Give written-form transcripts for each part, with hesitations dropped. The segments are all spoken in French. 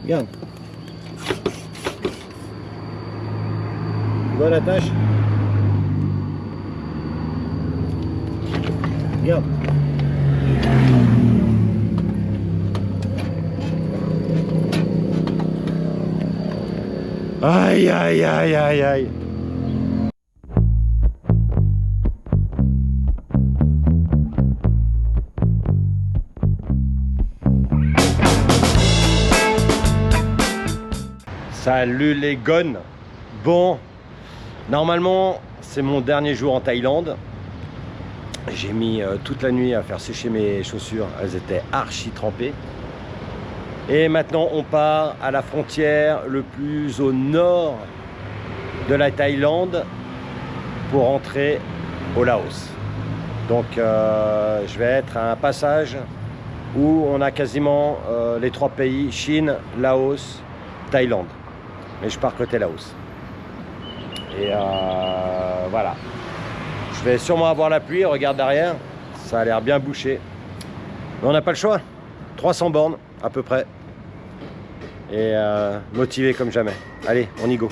Regarde. Tu vois la tâche? Regarde. Aïe, aïe, aïe, aïe, aïe. Salut les gones. Bon, normalement c'est mon dernier jour en Thaïlande. J'ai mis toute la nuit à faire sécher mes chaussures, elles étaient archi trempées. Et maintenant on part à la frontière le plus au nord de la Thaïlande pour entrer au Laos. Donc je vais être à un passage où on a quasiment les trois pays, Chine, Laos, Thaïlande. Mais je pars côté Laos. Et voilà. Je vais sûrement avoir la pluie, regarde derrière. Ça a l'air bien bouché. Mais on n'a pas le choix. 300 bornes à peu près. Et motivé comme jamais. Allez, on y go.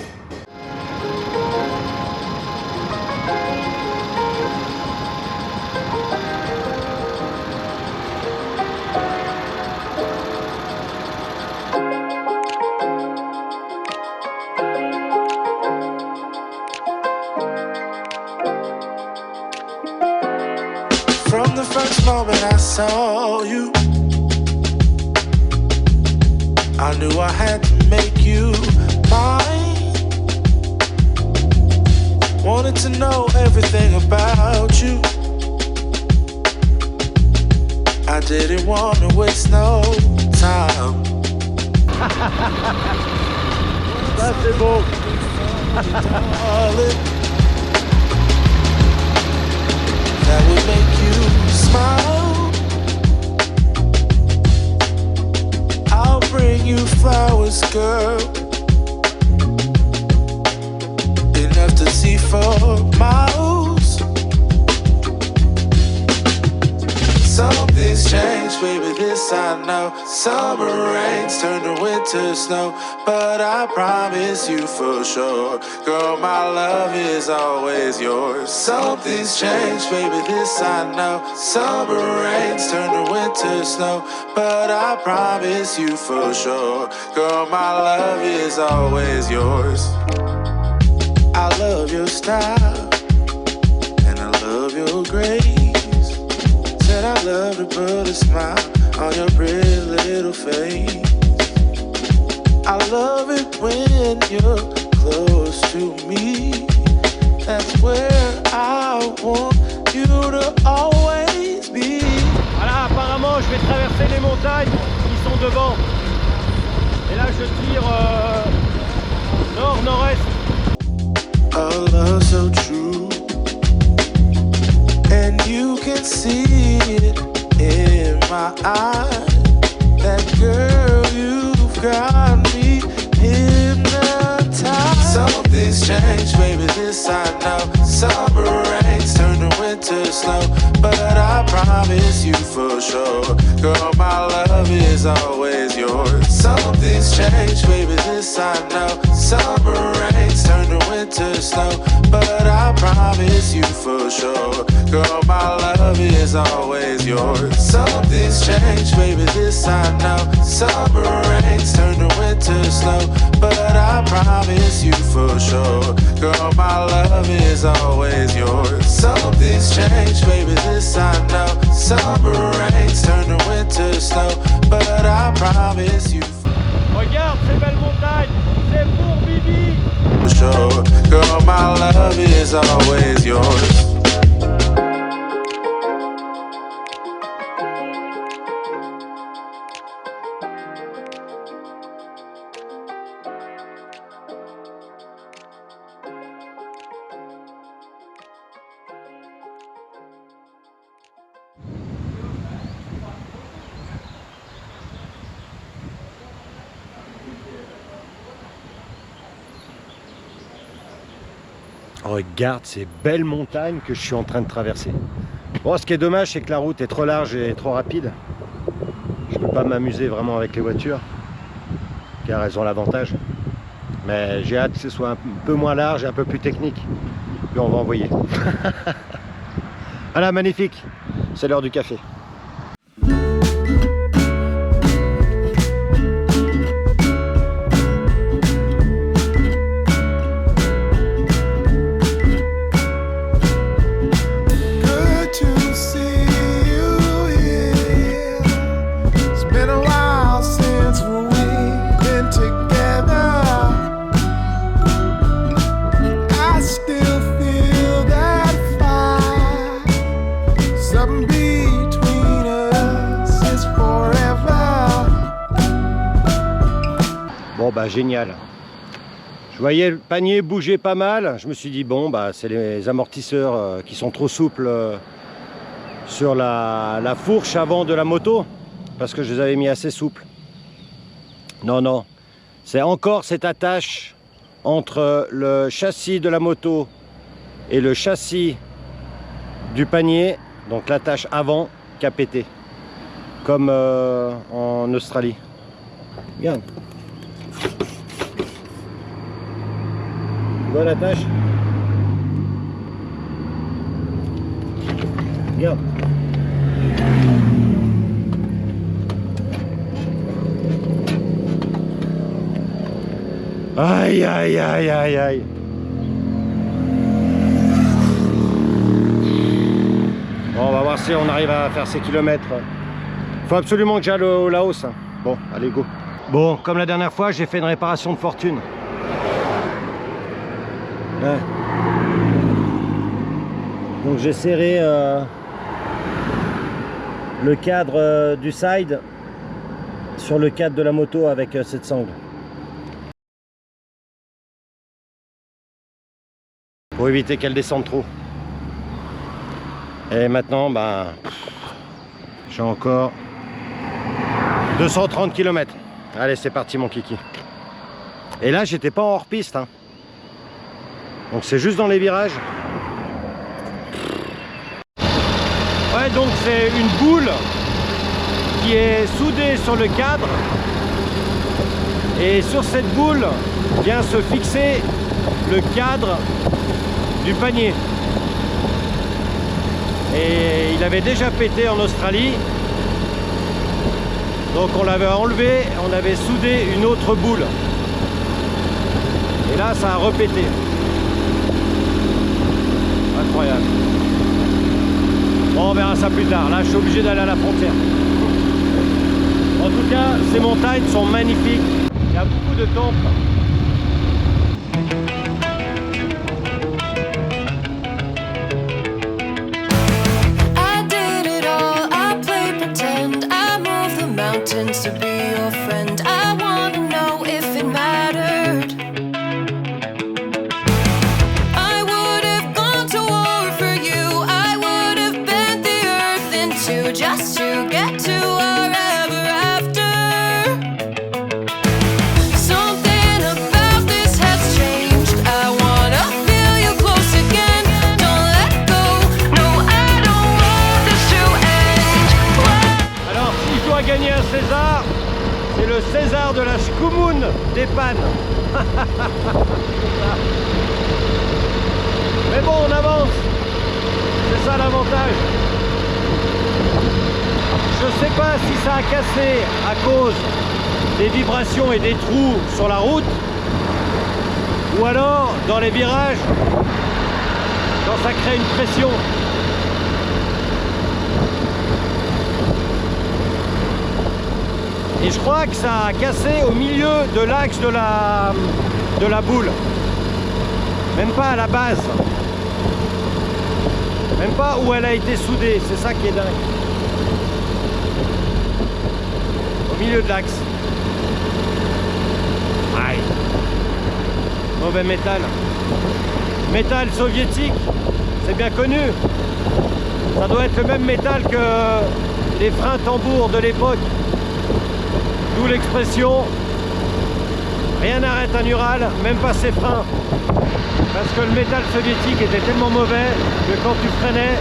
From the first moment I saw you, I knew I had to make you mine. Wanted to know everything about you. I didn't want to waste no time. Ça c'est beau. Darling, that would make you smile. I'll bring you flowers, girl, enough to see for miles. Something's changed, baby, this I know. Summer rains turn to winter snow, but I promise you for sure, girl, my love is always yours. Something's changed, baby, this I know. Summer rains turn to winter snow, but I promise you for sure, girl, my love is always yours. I love your style, and I love your grace. Said I love to put a smile on your pretty little face. I love it when you're close to me. That's where I want you to always be. Voilà, apparemment je vais traverser les montagnes qui sont devant. Et là je tire nord-nord-est. A love so true, and you can see it in my eyes. That girl, you've got me hypnotized. Something's changed, baby, this I know. Summer rains turn to winter snow, but I promise you for sure, girl, my love is always yours. Something's changed, baby, this I know. Summer rains turn to winter snow, but I promise you for sure, girl, my love is always yours. Something's changed, baby, this I know. Summer rains turn to winter snow, but I promise you for sure, girl, my love is always yours. Something's changed, baby, this I know. Summer rains turn to winter snow, but I promise you. Regarde ces belles montagnes, c'est pour Bibi. For sure, girl, my love is always yours. Regarde ces belles montagnes que je suis en train de traverser. Bon, ce qui est dommage, c'est que la route est trop large et trop rapide. Je ne peux pas m'amuser vraiment avec les voitures. car elles ont l'avantage. Mais j'ai hâte que ce soit un peu moins large et un peu plus technique. Puis on va envoyer. Voilà, magnifique. C'est l'heure du café. Bon bah génial. Je voyais le panier bouger pas mal. Je me suis dit bon bah c'est les amortisseurs qui sont trop souples sur la fourche avant de la moto, parce que je les avais mis assez souples. Non non, c'est encore cette attache entre le châssis de la moto et le châssis du panier, donc l'attache avant, qui a pété, comme en Australie. Regarde. Tu vois l'attache? Regarde. Aïe aïe aïe aïe aïe. Bon, on va voir si on arrive à faire ces kilomètres. Faut absolument que j'aille au Laos. Bon, allez go. Bon, comme la dernière fois, j'ai fait une réparation de fortune. Ouais. Donc j'ai serré le cadre du side sur le cadre de la moto avec cette sangle. Pour éviter qu'elle descende trop. Et maintenant, ben, j'ai encore 230 km. Allez, c'est parti mon kiki. Et là, j'étais pas en hors-piste. Hein. Donc c'est juste dans les virages. Ouais, donc c'est une boule qui est soudée sur le cadre. Et sur cette boule vient se fixer le cadre du panier. Et il avait déjà pété en Australie. Donc on l'avait enlevé, on avait soudé une autre boule. Et là ça a repété. Incroyable. Bon, on verra ça plus tard. Là je suis obligé d'aller à la frontière. En tout cas, ces montagnes sont magnifiques. Il y a beaucoup de temples. To be your friend, I wanna know if it mattered. I would have gone to war for you. I would have bent the earth in two just to get to our ever after. Something about this has changed. I wanna feel you close again. Don't let go. No, I don't want this to end. Alors, s'il doit gagner un César, c'est le César de la Shkumun des pannes. Mais bon, on avance. C'est ça l'avantage. Je sais pas si ça a cassé à cause des vibrations et des trous sur la route, ou alors dans les virages, quand ça crée une pression. Et je crois que ça a cassé au milieu de l'axe de la boule. Même pas à la base. Même pas où elle a été soudée. C'est ça qui est dingue. Au milieu de l'axe. Aïe. Mauvais métal. Métal soviétique. C'est bien connu. Ça doit être le même métal que les freins tambours de l'époque. D'où l'expression rien n'arrête un Ural, même pas ses freins. Parce que le métal soviétique était tellement mauvais que quand tu freinais,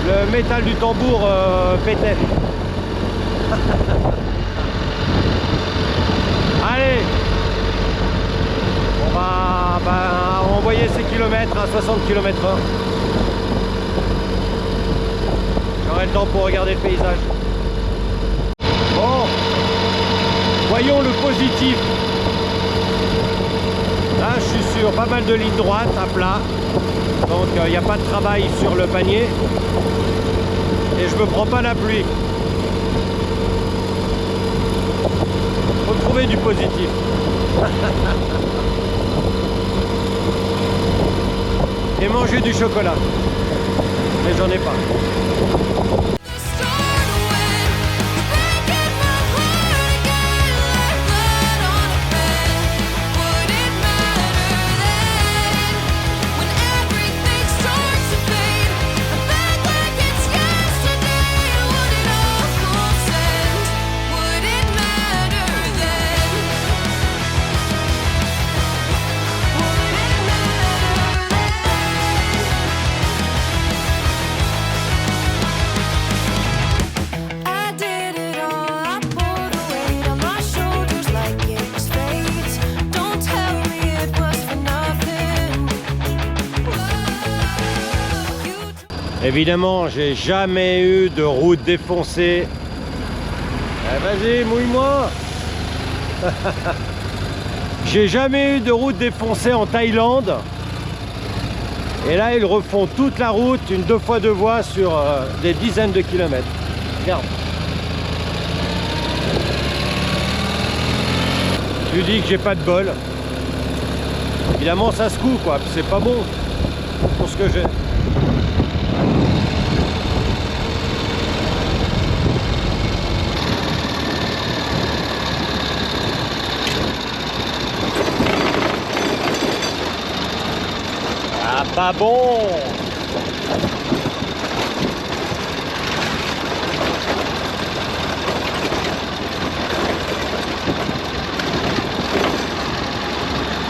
le métal du tambour pétait. Allez, ces kilomètres à 60 km/h. J'aurai le temps pour regarder le paysage. Bon, voyons le positif. Là, je suis sur pas mal de lignes droites à plat. Donc, il n'y a pas de travail sur le panier. Et je me prends pas la pluie. Faut trouver du positif. Et manger du chocolat. Mais j'en ai pas. Évidemment, j'ai jamais eu de route défoncée. Vas-y, mouille-moi. J'ai jamais eu de route défoncée en Thaïlande. Et là, ils refont toute la route, une 2x2 voies sur des dizaines de kilomètres. Regarde. Je lui dis que j'ai pas de bol. Évidemment, ça se coud, quoi. C'est pas bon pour ce que j'ai. Pas bon.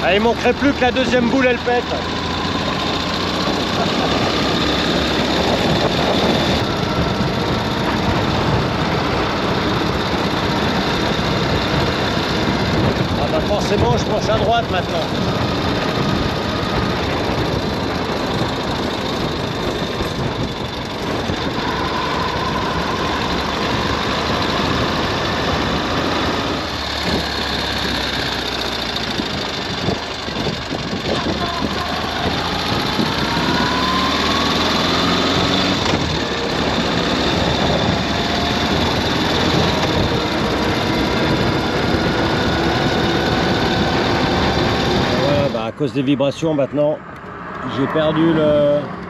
Ah, il manquerait plus que la deuxième boule elle pète. Ah bah forcément je penche à droite maintenant. À cause des vibrations maintenant, j'ai perdu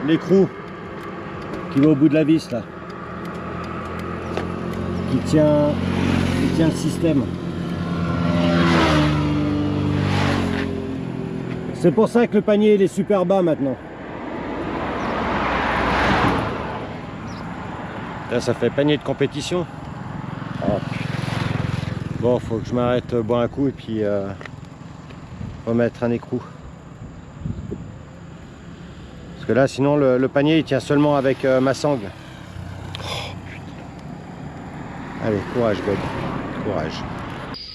l'écrou qui va au bout de la vis là, qui tient le système. C'est pour ça que le panier il est super bas maintenant. Là ça fait panier de compétition. Oh. Bon, faut que je m'arrête boire un coup et puis remettre un écrou. Parce que là sinon le panier il tient seulement avec ma sangle. Oh, putain. Allez, courage God, courage.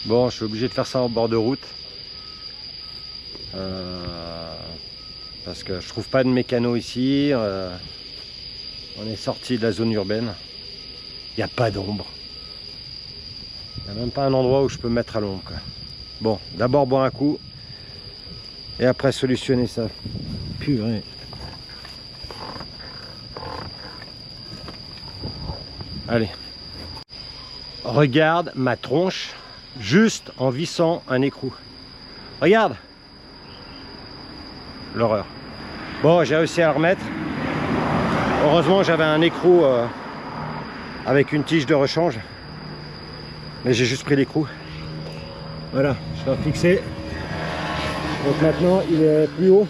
Bon, je suis obligé de faire ça en bord de route. Parce que je trouve pas de mécano ici. On est sorti de la zone urbaine. Il n'y a pas d'ombre. Il n'y a même pas un endroit où je peux me mettre à l'ombre. Bon, d'abord boire un coup. Et après solutionner ça. Purée. Allez. Regarde ma tronche juste en vissant un écrou. Regarde. L'horreur. Bon, j'ai réussi à le remettre. Heureusement, j'avais un écrou avec une tige de rechange. Mais j'ai juste pris l'écrou. Voilà, je l'ai fixé. Donc maintenant, il est plus haut.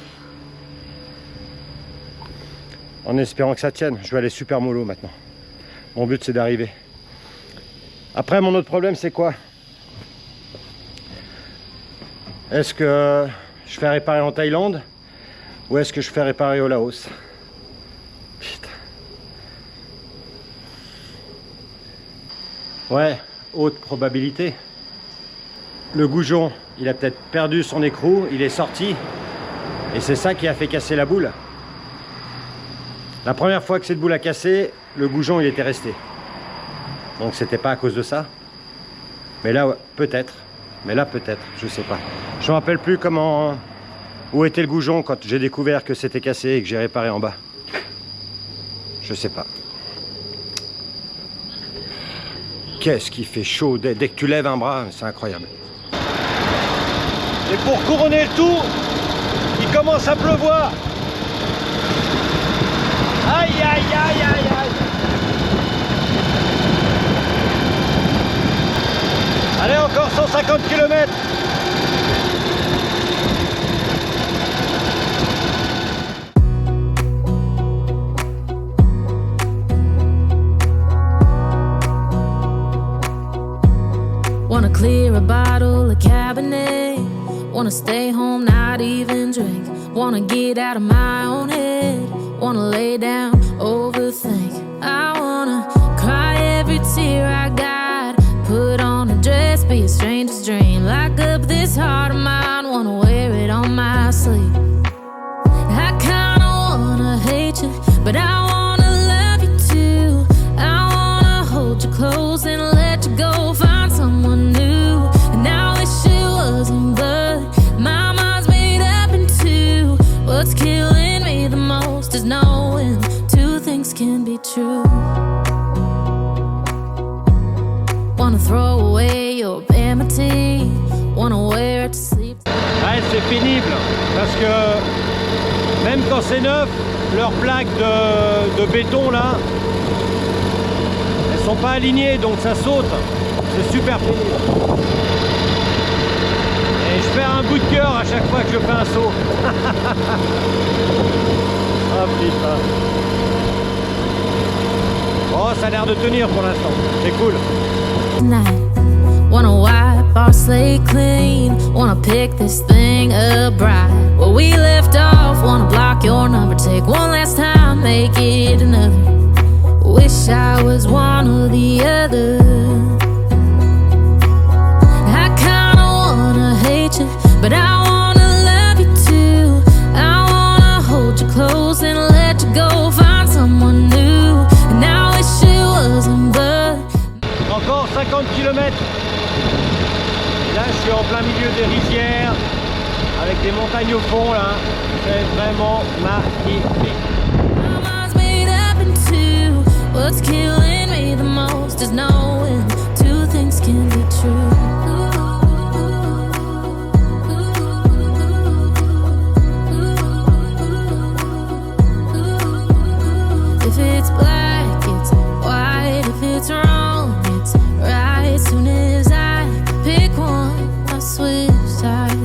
En espérant que ça tienne. Je vais aller super mollo maintenant. Mon but, c'est d'arriver. Après, mon autre problème, c'est quoi? Est-ce que je fais réparer en Thaïlande ou est-ce que je fais réparer au Laos? Putain. Ouais, haute probabilité. Le goujon, il a peut-être perdu son écrou, il est sorti Et c'est ça qui a fait casser la boule. La première fois que cette boule a cassé, le goujon il était resté. Donc c'était pas à cause de ça. Mais là, ouais, peut-être. Mais là, peut-être, je sais pas. Je me rappelle plus où était le goujon quand j'ai découvert que c'était cassé et que j'ai réparé en bas. Je sais pas. Qu'est-ce qui fait chaud dès que tu lèves un bras, c'est incroyable. Et pour couronner le tout, il commence à pleuvoir. Aïe, aïe, aïe, aïe, aïe. Allez, encore 150 km. Wanna clear a bottle of Cabernet. Wanna stay home, not even drink. Wanna get out of my own head. Wanna lay down, overthink. I wanna cry every tear I got. Put on a dress, be a stranger's dream. Lock up this heart of mine, wanna wear it on my sleeve. I kinda wanna hate you, but I wanna love you too. I wanna hold you close and let you go. Find someone new, and I wish it wasn't, but my mind's made up in two. What's killing me the most is knowing two things can be true. Wanna throw away your vanity, wanna wear it to sleep. Ouais, c'est pénible parce que même quand c'est neuf, leurs plaques de béton là, elles sont pas alignées donc ça saute. C'est super pénible. Et je perds un bout de cœur à chaque fois que je fais un saut. Oh putain. Oh, ça a l'air de tenir pour l'instant. C'est cool. Tonight, wanna wipe our slate clean. Wanna pick this thing up right where we left off. Wanna block your number, take one last time, make it another. Wish I was one or the other. I kinda wanna hate you, but I wanna love you too. I wanna hold you close and let you go. Find someone new, and I wish it wasn't, but Encore 50 km. Là, je suis en plein milieu des rizières, avec des montagnes au fond, là. C'est vraiment magnifique. my mind's made up in two. What's killing me the most is knowing two things can be true. If it's black, it's white. If it's wrong, it's right. Soon as I pick one, I switch sides.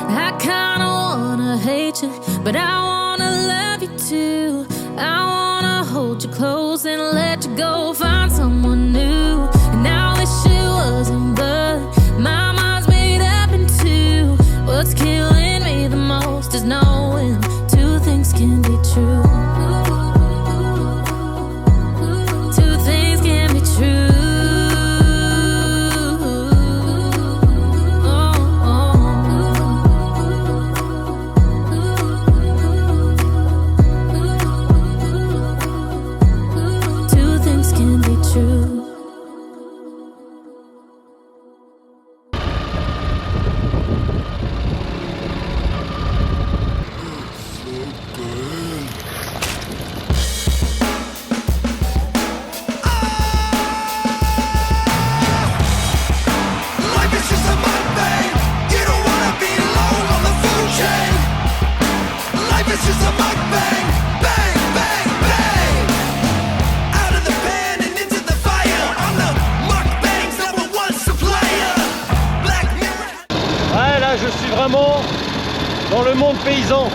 I kinda wanna hate you, but I wanna love you too. I wanna hold you close and let you go. Find someone new, and I wish it wasn't, but my mind's made up in two. What's killing me the most is knowing two things can be true. Two things can be true. Two things can be true. Life is just a mundane. You don't wanna be alone on the food chain. Life is just a mukbang. Bang, bang, bang. Out of the pan and into the fire. I'm the mukbang's #1 supplier. Black Mirror. Ouais, là, je suis vraiment dans le monde paysan.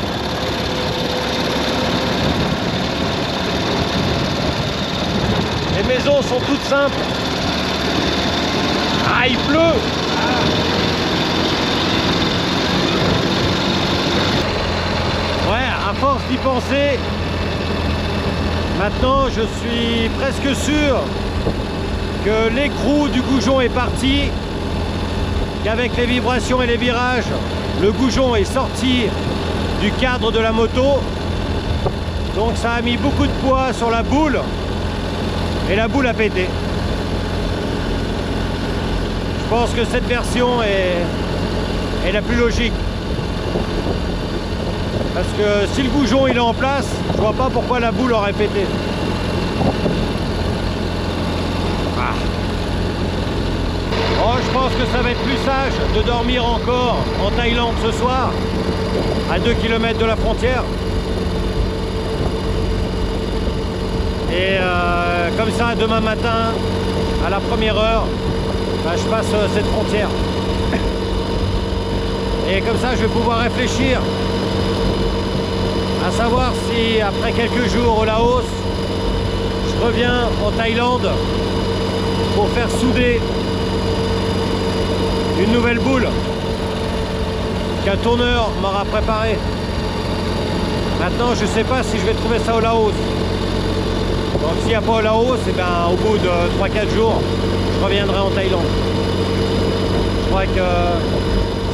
Les maisons sont toutes simples. Ah, il pleut. Ouais, à force d'y penser, maintenant je suis presque sûr que l'écrou du goujon est parti, qu'avec les vibrations et les virages, le goujon est sorti du cadre de la moto. Donc ça a mis beaucoup de poids sur la boule et la boule a pété. Je pense que cette version est la plus logique. Parce que si le goujon il est en place, je vois pas pourquoi la boule aurait pété. Ah. Oh, je pense que ça va être plus sage de dormir encore en Thaïlande ce soir, à 2 km de la frontière. Et comme ça, demain matin, à la première heure, bah, je passe cette frontière. Et comme ça, je vais pouvoir réfléchir à savoir si, après quelques jours au Laos, je reviens en Thaïlande pour faire souder une nouvelle boule qu'un tourneur m'aura préparé. Maintenant, je ne sais pas si je vais trouver ça au Laos. Donc s'il n'y a pas au Laos, et ben, au bout de 3-4 jours, je reviendrai en Thaïlande. Je crois que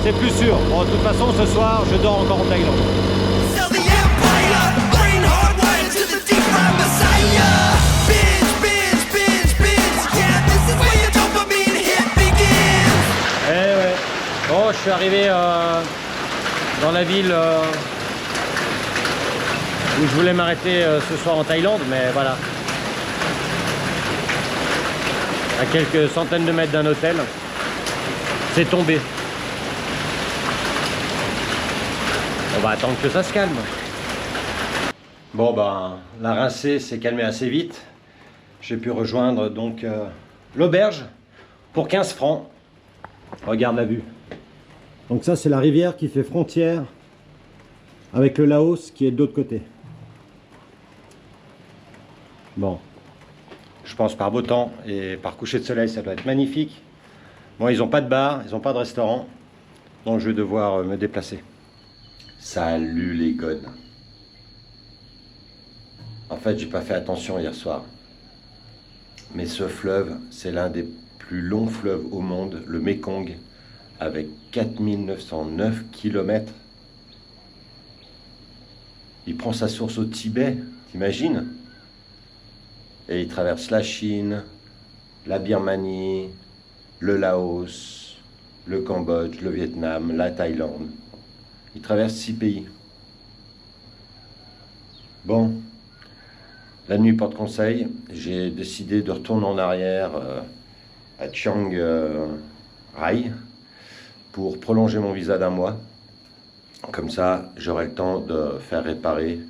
c'est plus sûr. Bon, de toute façon, ce soir, je dors encore en Thaïlande. Eh ouais. Bon, je suis arrivé dans la ville où je voulais m'arrêter ce soir en Thaïlande, mais voilà. À quelques centaines de mètres d'un hôtel, c'est tombé. On va attendre que ça se calme. Bon ben, la rincée s'est calmée assez vite. J'ai pu rejoindre donc l'auberge pour 15 francs. Regarde la vue. Donc ça c'est la rivière qui fait frontière avec le Laos qui est de l'autre côté. Bon, je pense par beau temps et par coucher de soleil ça doit être magnifique. Bon, ils n'ont pas de bar, ils n'ont pas de restaurant, donc je vais devoir me déplacer. Salut les gones. En fait, j'ai pas fait attention hier soir. Mais ce fleuve, c'est l'un des plus longs fleuves au monde, le Mekong, avec 4909 km. Il prend sa source au Tibet, t'imagines? Et il traverse la Chine, la Birmanie, le Laos, le Cambodge, le Vietnam, la Thaïlande. Il traverse 6 pays. Bon, la nuit porte conseil, j'ai décidé de retourner en arrière à Chiang Rai pour prolonger mon visa d'1 mois. Comme ça, j'aurai le temps de faire réparer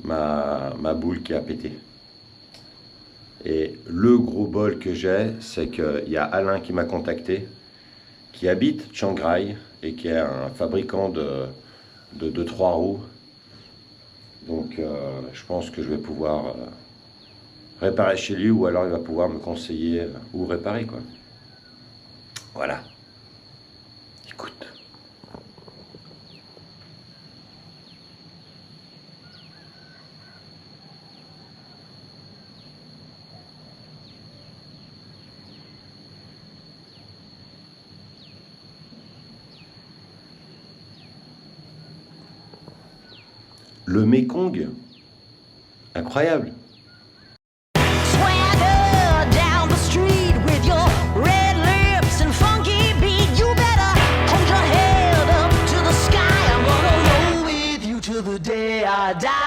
ma boule qui a pété. Et le gros bol que j'ai, c'est qu'il y a Alain qui m'a contacté, qui habite Chiang Rai et qui est un fabricant de 3 roues. Donc je pense que je vais pouvoir réparer chez lui, ou alors il va pouvoir me conseiller où réparer, quoi. Voilà. Écoute. Le Mekong, incroyable. Swagger down the street with your red lips and funky beat. You better hold your head up to the sky. I'm gonna roll with you till the day I die.